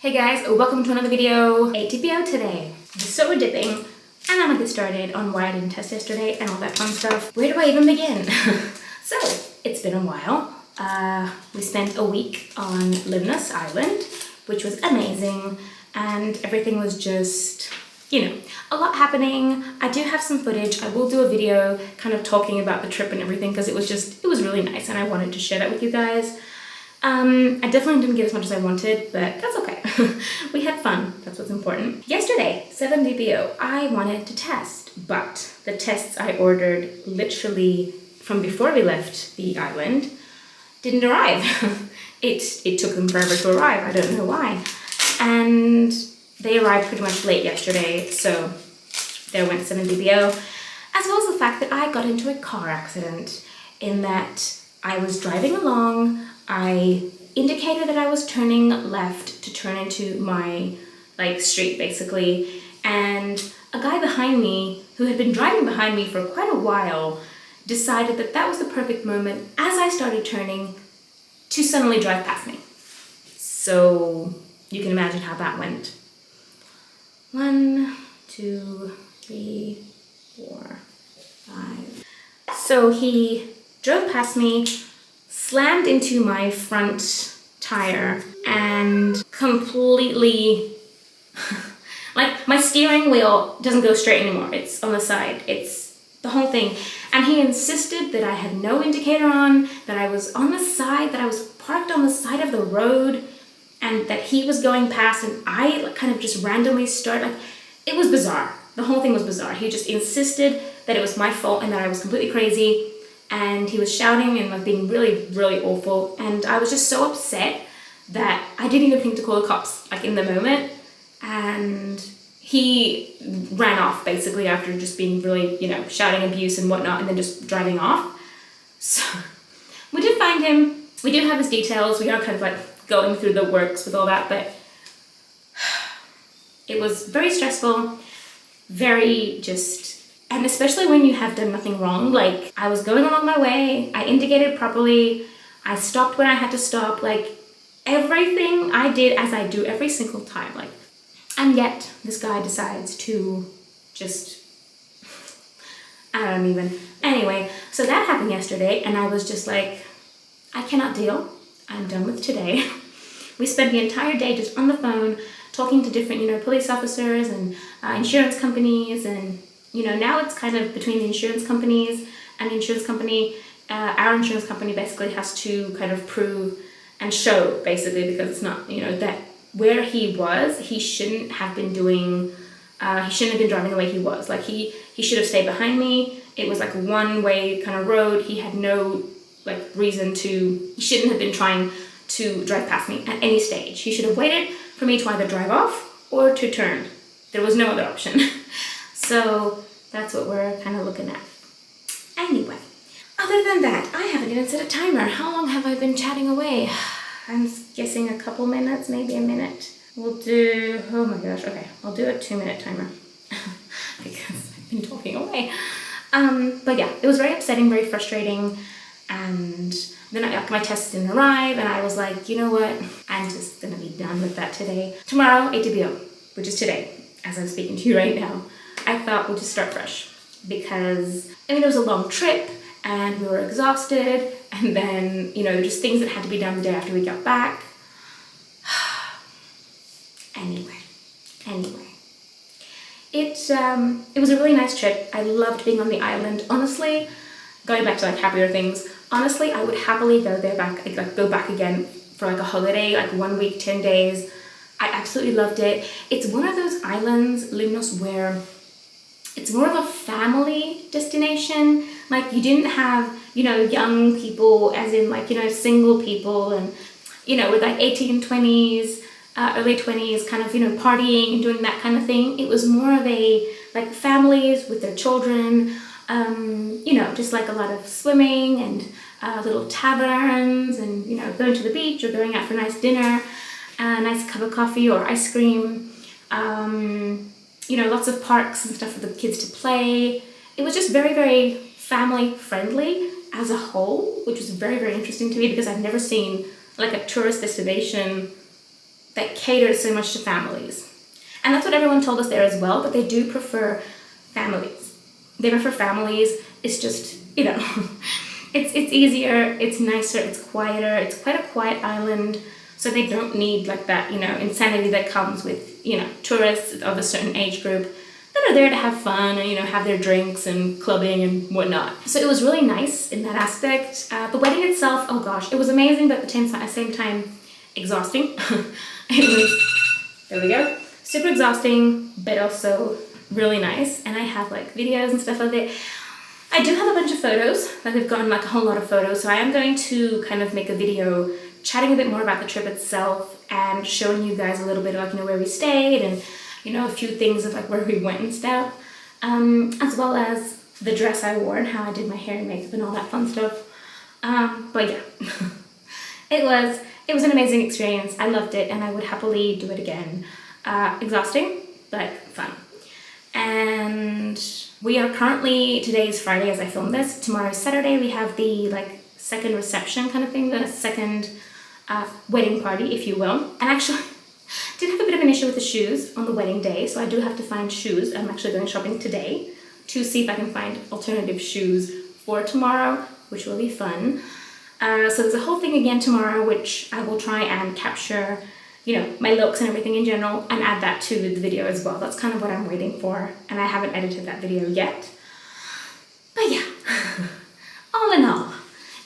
Hey guys, welcome to another video. ATPO today. So we're dipping, and I'm gonna get started on why I didn't test yesterday and all that fun stuff. Where do I even begin? So, it's been a while. We spent a week on Leonidas Island, which was amazing, and everything was just, a lot happening. I do have some footage. I will do a video kind of talking about the trip and everything because it was really nice and I wanted to share that with you guys. I definitely didn't get as much as I wanted, but that's okay. We had fun. That's what's important. Yesterday, 7 DPO, I wanted to test, but the tests I ordered literally from before we left the island didn't arrive. It took them forever to arrive. I don't know why. And they arrived pretty much late yesterday, so there went 7 DPO, as well as the fact that I got into a car accident in that I was driving along. I indicated that I was turning left to turn into my street basically, and a guy behind me who had been driving behind me for quite a while decided that that was the perfect moment as I started turning to suddenly drive past me. So you can imagine how that went. 1, 2, 3, 4, 5. So he drove past me, slammed into my front tire, and completely, my steering wheel doesn't go straight anymore. It's on the side. It's the whole thing. And he insisted that I had no indicator on, that I was on the side, that I was parked on the side of the road, and that he was going past, and I kind of just randomly started. It was bizarre. The whole thing was bizarre. He just insisted that it was my fault and that I was completely crazy. And he was shouting and being really, really awful. And I was just so upset that I didn't even think to call the cops in the moment. And he ran off basically after just being really, shouting abuse and whatnot, and then just driving off. So we did find him. We do have his details. We are kind of going through the works with all that, but it was very stressful, very just. And especially when you have done nothing wrong, I was going along my way, I indicated properly, I stopped when I had to stop, everything I did as I do every single time, and yet this guy decides to just, I don't even. Anyway, so that happened yesterday, and I was just I cannot deal, I'm done with today. We spent the entire day just on the phone, talking to different, police officers and insurance companies, and now it's kind of between the insurance companies and the insurance company. Our insurance company basically has to kind of prove and show, basically, because it's not, that where he was, he shouldn't have been doing, he shouldn't have been driving the way he was. He should have stayed behind me. It was a one-way kind of road. He had no, reason to, he shouldn't have been trying to drive past me at any stage. He should have waited for me to either drive off or to turn. There was no other option. So that's what we're kind of looking at. Anyway, other than that, I haven't even set a timer. How long have I been chatting away? I'm guessing a couple minutes, maybe a minute. We'll do, oh my gosh, okay. I'll do a 2-minute timer because I've been talking away. But yeah, it was very upsetting, very frustrating. And then my test didn't arrive, and I was like, you know what? I'm just gonna be done with that today. Tomorrow, ATPO, which is today, as I'm speaking to you right now. I thought we'll just start fresh because, it was a long trip and we were exhausted, and then, there were just things that had to be done the day after we got back. Anyway. It was a really nice trip. I loved being on the island. Honestly, going back to happier things, honestly, I would happily go there back, go back again for a holiday, 1 week, 10 days. I absolutely loved it. It's one of those islands, Lemnos, where it's more of a family destination. You didn't have, young people, as in single people, and, with 18, 20s, early 20s, kind of, partying and doing that kind of thing. It was more of a, families with their children, just a lot of swimming and little taverns and, going to the beach or going out for a nice dinner, a nice cup of coffee or ice cream. Lots of parks and stuff for the kids to play. It was just very, very family friendly as a whole, which was very, very interesting to me because I've never seen a tourist destination that caters so much to families. And that's what everyone told us there as well, but they do prefer families. They prefer families. It's just, you know, it's easier, it's nicer, it's quieter, it's quite a quiet island, so they don't need like that, you know, insanity that comes with, you know, tourists of a certain age group that are there to have fun and, you know, have their drinks and clubbing and whatnot. So it was really nice in that aspect. The wedding itself, oh gosh, it was amazing, but at the same time, exhausting. It was, there we go, super exhausting, but also really nice. And I have like videos and stuff of it. I do have a bunch of photos, like I've gotten like a whole lot of photos, so I am going to kind of make a video chatting a bit more about the trip itself and showing you guys a little bit of like, you know, where we stayed and, you know, a few things of like where we went and stuff, as well as the dress I wore and how I did my hair and makeup and all that fun stuff. But yeah, it was an amazing experience. I loved it and I would happily do it again. Exhausting, but fun. And we are currently, today is Friday as I film this, tomorrow's Saturday, we have the like second reception kind of thing, the second wedding party, if you will. And actually, did have a bit of an issue with the shoes on the wedding day, so I do have to find shoes. I'm actually going shopping today to see if I can find alternative shoes for tomorrow, which will be fun. So there's a whole thing again tomorrow, which I will try and capture, you know, my looks and everything in general and add that to the video as well. That's kind of what I'm waiting for, and I haven't edited that video yet. But yeah, all in all,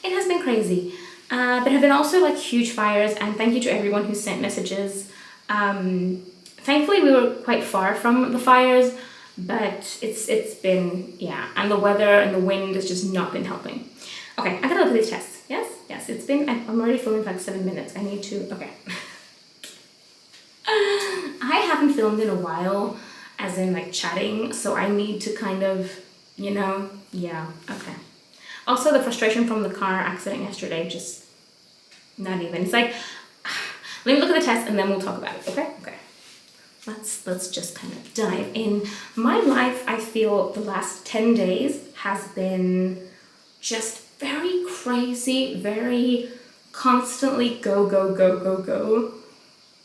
it has been crazy. There have been also like huge fires, and thank you to everyone who sent messages. Thankfully we were quite far from the fires, but it's been, yeah, and the weather and the wind has just not been helping. Okay, I gotta look at these tests. Yes, it's been, I'm already filming for like 7 minutes. I need to, okay. I haven't filmed in a while, as in like chatting, so I need to kind of, you know, yeah, okay. Also the frustration from the car accident yesterday, just not even, it's like, let me look at the test and then we'll talk about it, okay? Okay. Let's just kind of dive in. My life, I feel the last 10 days has been just very crazy, very constantly go, go, go, go, go.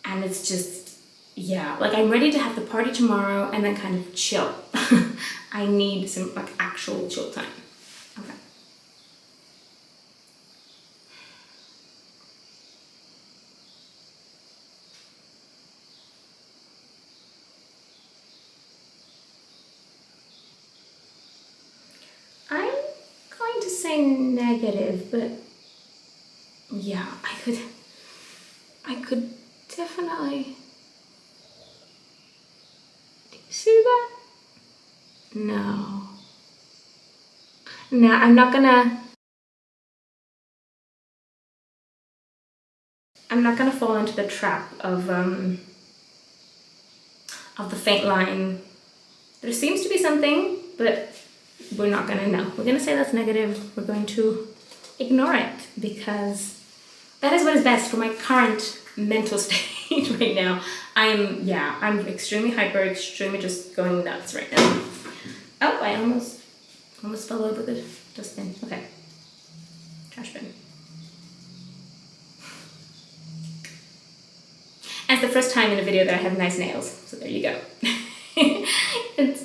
And it's just, yeah, like I'm ready to have the party tomorrow and then kind of chill. I need some like actual chill time. Okay. I'm going to say negative, but yeah, I could definitely, do you see that? No, I'm not gonna fall into the trap of the faint line. There seems to be something, but we're not gonna know. We're gonna say that's negative. We're going to ignore it because that is what is best for my current mental state right now. I'm extremely hyper, extremely just going nuts right now. Oh, I almost fell over the dustbin. Okay, trash bin. And it's the first time in a video that I have nice nails, so there you go. It's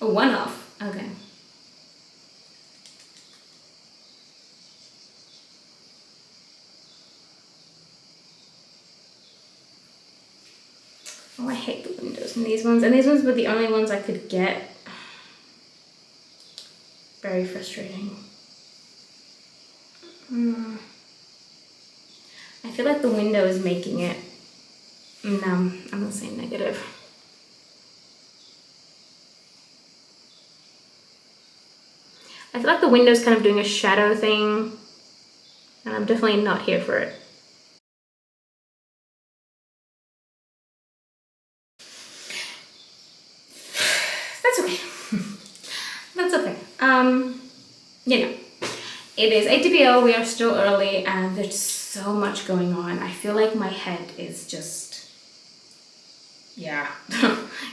a one-off. Okay. Oh, I hate the windows in these ones. And these ones were the only ones I could get. Very frustrating. I feel like the window is making it. No, I'm gonna say negative. I feel like the window's kind of doing a shadow thing, and I'm definitely not here for it. That's okay. That's okay. You know, it is ATPO, we are still early, and there's so much going on. I feel like my head is just, yeah,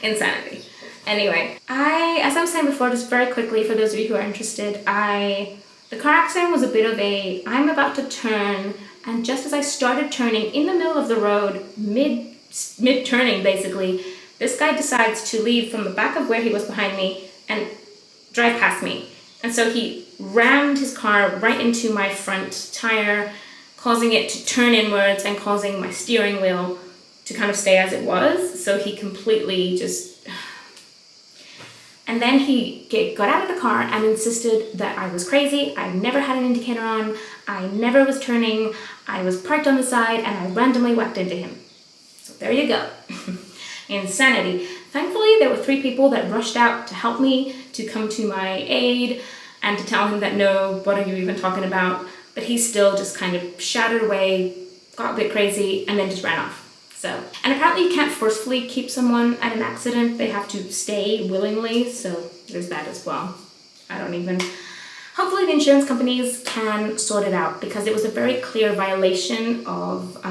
insanity. Anyway, as I was saying before, just very quickly, for those of you who are interested, the car accident was a bit of a, I'm about to turn and just as I started turning in the middle of the road, mid-turning basically, this guy decides to leave from the back of where he was behind me and drive past me. And so he rammed his car right into my front tire, causing it to turn inwards and causing my steering wheel to kind of stay as it was. So he completely just... And then he got out of the car and insisted that I was crazy. I never had an indicator on. I never was turning. I was parked on the side and I randomly whacked into him. So there you go. Insanity. Thankfully, there were 3 people that rushed out to help me, to come to my aid, and to tell him that no, what are you even talking about? But he still just kind of shouted away, got a bit crazy, and then just ran off. So, and apparently you can't forcefully keep someone at an accident. They have to stay willingly, so there's that as well. Hopefully the insurance companies can sort it out, because it was a very clear violation of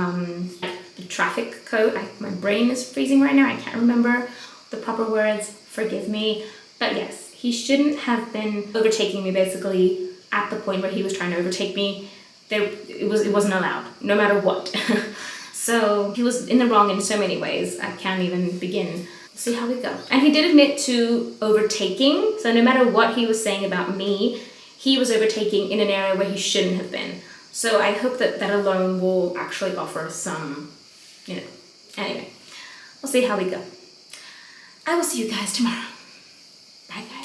the traffic code. My brain is freezing right now. I can't remember the proper words. Forgive me. But yes, he shouldn't have been overtaking me basically at the point where he was trying to overtake me. It wasn't allowed, no matter what. So he was in the wrong in so many ways. I can't even begin. We'll see how we go. And he did admit to overtaking. So no matter what he was saying about me, he was overtaking in an area where he shouldn't have been. So I hope that that alone will actually offer some, anyway, we'll see how we go. I will see you guys tomorrow. Bye guys.